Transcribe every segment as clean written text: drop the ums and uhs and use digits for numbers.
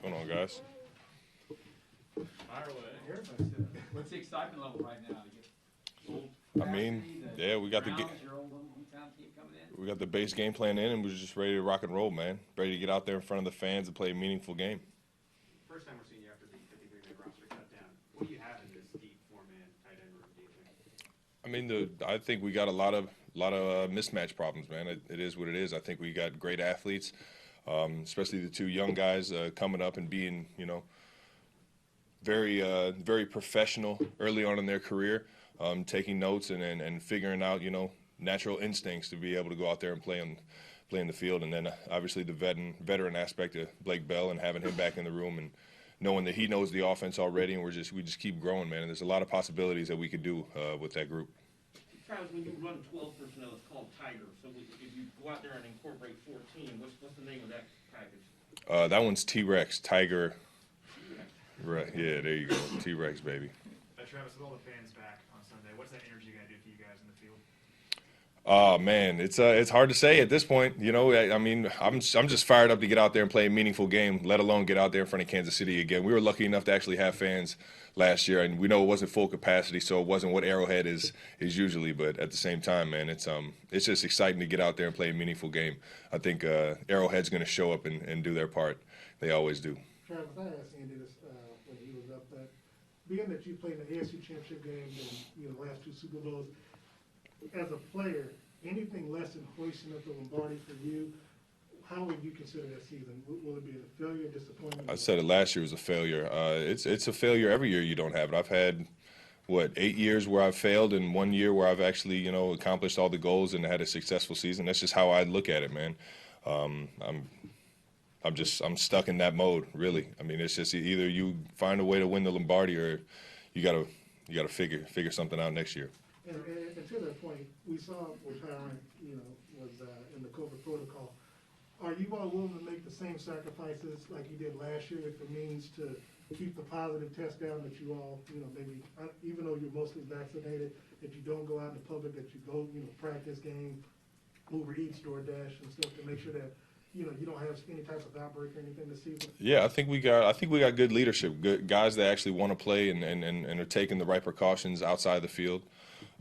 What's going on, guys? What's the excitement level right now? I mean, yeah, we got Your old hometown team coming in. we got the base game plan in, and we're just ready to rock and roll, man. Ready to get out there in front of the fans and play a meaningful game. First time we're seeing you after the 53-man roster cut down. What do you have in this deep four-man tight end room, do you think? I mean, I think we got a lot of mismatch problems, man. It is what it is. I think we got great athletes, especially the two young guys coming up and being, very professional early on in their career, taking notes and figuring out, natural instincts to be able to go out there and play in the field. And then obviously the veteran aspect of Blake Bell and having him back in the room and knowing that he knows the offense already, and we just keep growing, man. And there's a lot of possibilities that we could do with that group. Travis, when you run 12 personnel, it's called Tiger. So if you go out there and incorporate 14, what's the name of that package? That one's T-Rex, Tiger. Right, yeah, there you go, T-Rex, baby. Travis, with all the fans back on Sunday, what's that energy going to do for you guys in the field? Oh man, it's hard to say at this point. I mean, I'm just fired up to get out there and play a meaningful game, let alone get out there in front of Kansas City again. We were lucky enough to actually have fans last year, and we know it wasn't full capacity, so it wasn't what Arrowhead is usually. But at the same time, man, it's just exciting to get out there and play a meaningful game. I think Arrowhead's going to show up and do their part. They always do. Travis, I asked Andy this when he was up, that being that you played in the AFC Championship game and the last two Super Bowls, as a player, anything less than hoisting up the Lombardi for you, how would you consider that season? Will it be a failure, disappointment? I said it last year was a failure. It's a failure every year you don't have it. I've had 8 years where I've failed and 1 year where I've actually accomplished all the goals and had a successful season. That's just how I look at it, man. I'm stuck in that mode, really. I mean, it's just either you find a way to win the Lombardi or you gotta figure something out next year. And to that point, we saw with Hiron, was in the COVID protocol. Are you all willing to make the same sacrifices like you did last year if it means to keep the positive test down, that you all, maybe, even though you're mostly vaccinated, that you don't go out in the public, that you go, practice, game, Uber Eats, DoorDash and stuff to make sure that, you don't have any type of outbreak or anything this season? Yeah, I think we got good leadership, good guys that actually want to play and are taking the right precautions outside the field.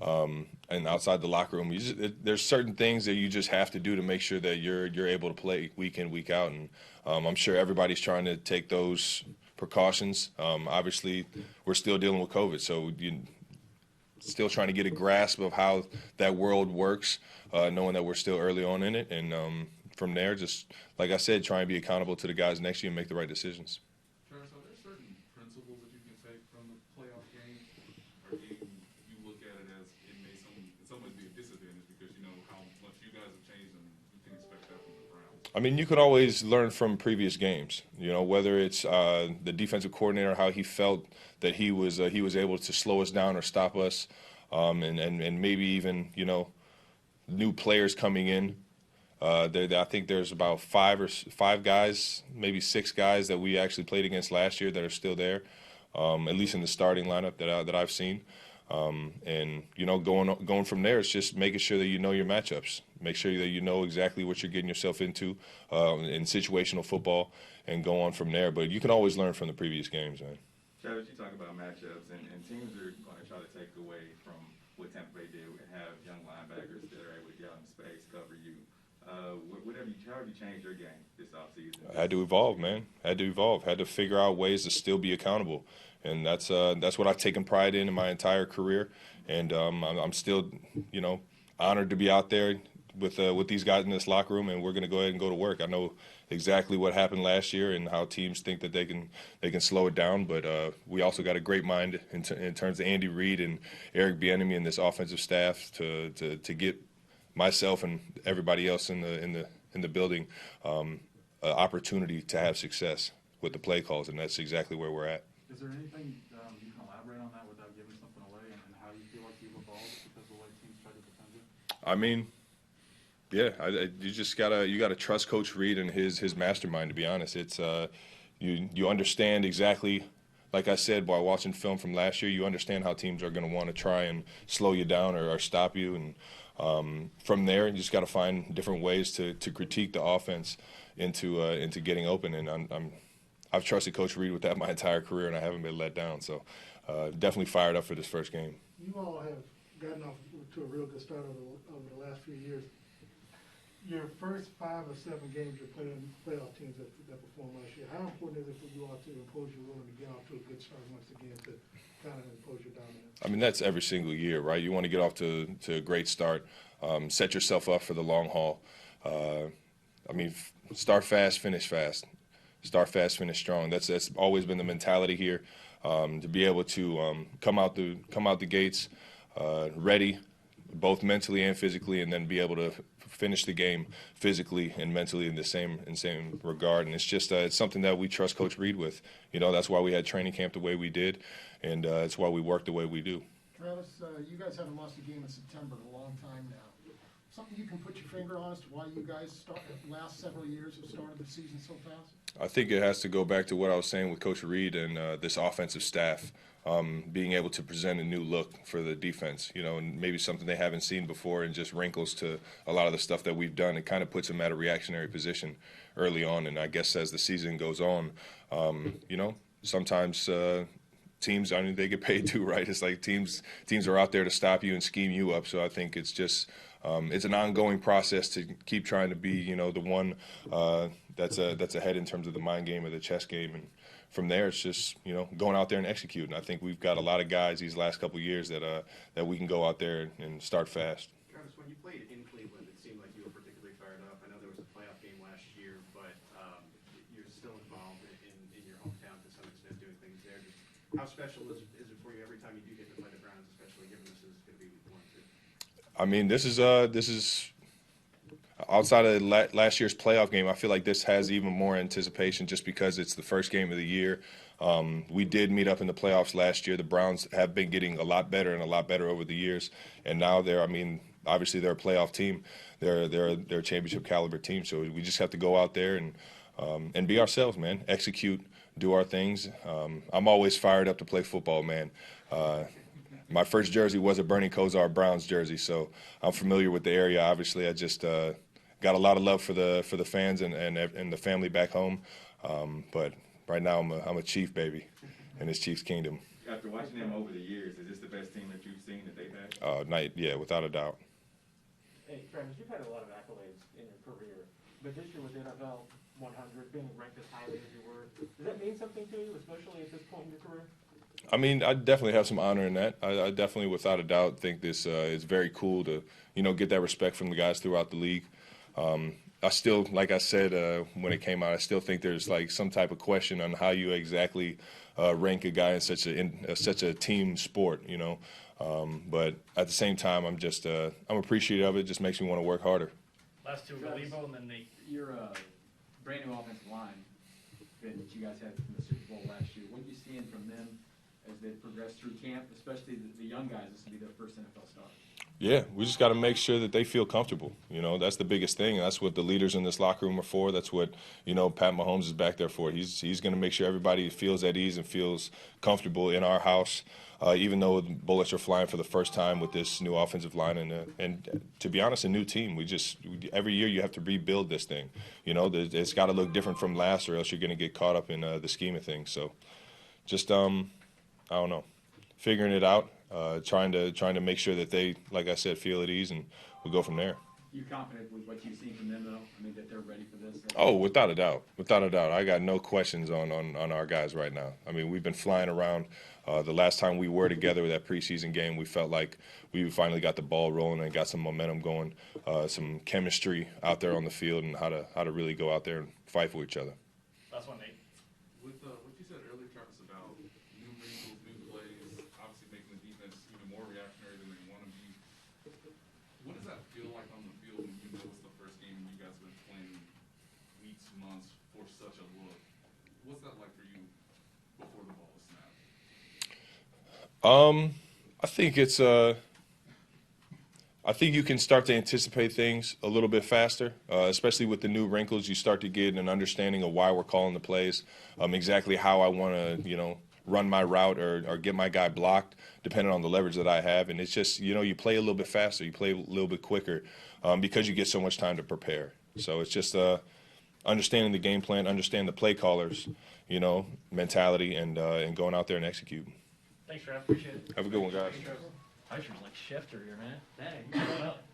And outside the locker room, there's certain things that you just have to do to make sure that you're able to play week in, week out, and I'm sure everybody's trying to take those precautions. Obviously, we're still dealing with COVID, so you're still trying to get a grasp of how that world works, knowing that we're still early on in it, and from there, just like I said, try and be accountable to the guys next to you and make the right decisions. Travis, are there certain principles that you can take from the playoff game, or do you look at it as it may in some ways be a disadvantage because you know how much you guys have changed and you can expect that from the Browns? I mean, you could always learn from previous games. Whether it's the defensive coordinator, how he felt that he was able to slow us down or stop us, and maybe even new players coming in. I think there's about five guys, maybe 6 guys that we actually played against last year that are still there, at least in the starting lineup that I've seen. And going from there, it's just making sure that you know your matchups, make sure that you know exactly what you're getting yourself into in situational football, and go on from there. But you can always learn from the previous games, man. Travis, you talk about matchups, and teams are going to try to take away from what Tampa Bay did and have young linebackers that are able to get out in space, cover you. How have you changed your game this offseason? I had to evolve, man. Had to figure out ways to still be accountable, and that's what I've taken pride in my entire career. And I'm still, honored to be out there with these guys in this locker room, and we're going to go ahead and go to work. I know exactly what happened last year and how teams think that they can slow it down, but we also got a great mind in terms of Andy Reid and Eric Bieniemy and this offensive staff to get myself and everybody else in the building an opportunity to have success with the play calls, and that's exactly where we're at. Is there anything you can elaborate on that without giving something away, and how you feel like you've evolved because of the way teams try to defend you? I mean, yeah, you just gotta trust Coach Reid and his mastermind. To be honest, it's you understand exactly. Like I said, by watching film from last year, you understand how teams are going to want to try and slow you down or stop you, and from there, you just got to find different ways to critique the offense into getting open. And I've trusted Coach Reed with that my entire career, and I haven't been let down. So definitely fired up for this first game. You all have gotten off to a real good start over the last few years. Your first 5 or 7 games you're playing playoff teams that performed last year. How important is it for you all to impose your will and to get off to a good start once again to kind of impose your dominance? I mean, that's every single year, right? You want to get off to a great start, set yourself up for the long haul. I mean, start fast, finish fast. Start fast, finish strong. That's always been the mentality here. To be able to come out the gates ready, both mentally and physically, and then be able to finish the game physically and mentally in the same regard. And it's just it's something that we trust Coach Reed with. You know, that's why we had training camp the way we did, and it's why we work the way we do. Travis, you guys haven't lost a game in September in a long time now. Something you can put your finger on as to why you guys last several years have started the season so fast? I think it has to go back to what I was saying with Coach Reed and this offensive staff being able to present a new look for the defense, you know, and maybe something they haven't seen before, and just wrinkles to a lot of the stuff that we've done. It kind of puts them at a reactionary position early on, and I guess as the season goes on, you know, sometimes teams, I mean, they get paid too, right? It's like teams are out there to stop you and scheme you up. So I think it's just it's an ongoing process to keep trying to be, you know, the one that's ahead in terms of the mind game or the chess game. And from there, it's just, you know, going out there and executing. I think we've got a lot of guys these last couple of years that we can go out there and start fast. Travis, when you played in Cleveland, it seemed like you were particularly fired up. I know there was a playoff game last year, but you're still involved in your hometown to some extent, doing things there. Just how special is it for you every time you do get to play the Browns, especially given this is going to be week 1, too? I mean, this is outside of last year's playoff game. I feel like this has even more anticipation just because it's the first game of the year. We did meet up in the playoffs last year. The Browns have been getting a lot better and a lot better over the years, and now I mean, obviously they're a playoff team. They're a championship caliber team. So we just have to go out there and be ourselves, man. Execute, do our things. I'm always fired up to play football, man. My first jersey was a Bernie Kosar Browns jersey, so I'm familiar with the area. Obviously, I just got a lot of love for the fans and the family back home. But right now, I'm a Chief, baby, in this Chiefs kingdom. After watching them over the years, is this the best team that you've seen that they've had? Yeah, without a doubt. Hey, Travis, you've had a lot of accolades in your career, but this year with NFL 100, being ranked as highly as you were, does that mean something to you, especially at this point in your career? I mean, I definitely have some honor in that. I definitely, without a doubt, think this is very cool to, you know, get that respect from the guys throughout the league. I still, like I said when it came out, I still think there's like some type of question on how you exactly rank a guy in such a team sport, you know. But at the same time, I'm appreciative of it. It just makes me want to work harder. Last two, Relivo and then Nate. Your brand new offensive line that you guys had from the Super Bowl last year. What are you seeing from them as they progress through camp, especially the young guys? This will be their first NFL start. Yeah, we just got to make sure that they feel comfortable. You know, that's the biggest thing. That's what the leaders in this locker room are for. That's what, you know, Pat Mahomes is back there for. He's going to make sure everybody feels at ease and feels comfortable in our house, even though the bullets are flying for the first time with this new offensive line and to be honest, a new team. Every year you have to rebuild this thing. You know, it's got to look different from last, or else you're going to get caught up in the scheme of things. So, just I don't know, figuring it out. Trying to make sure that they, like I said, feel at ease, and we'll go from there. You confident with what you've seen from them, though? I mean, that they're ready for this? Oh, without a doubt. Without a doubt. I got no questions on our guys right now. I mean, we've been flying around. The last time we were together with that preseason game, we felt like we finally got the ball rolling and got some momentum going, some chemistry out there on the field, and how to really go out there and fight for each other. Last one, Nate. With what you said earlier, Travis, about new wrinkles, new plays, obviously making the defense even more reactionary than they want to be. What does that feel like on the field when you know it's the first game and you guys have been playing weeks, months for such a look? What's that like for you before the ball is snapped? I think I think you can start to anticipate things a little bit faster, especially with the new wrinkles. You start to get an understanding of why we're calling the plays, exactly how I want to, you know, run my route or get my guy blocked, depending on the leverage that I have. And it's just, you know, you play a little bit faster, you play a little bit quicker because you get so much time to prepare. So it's just, understanding the game plan, understand the play callers, you know, mentality, and going out there and execute. Thanks, Trav. Appreciate it. Have a good one, guys. Heischer's like Schefter here, man. Dang, you showed up.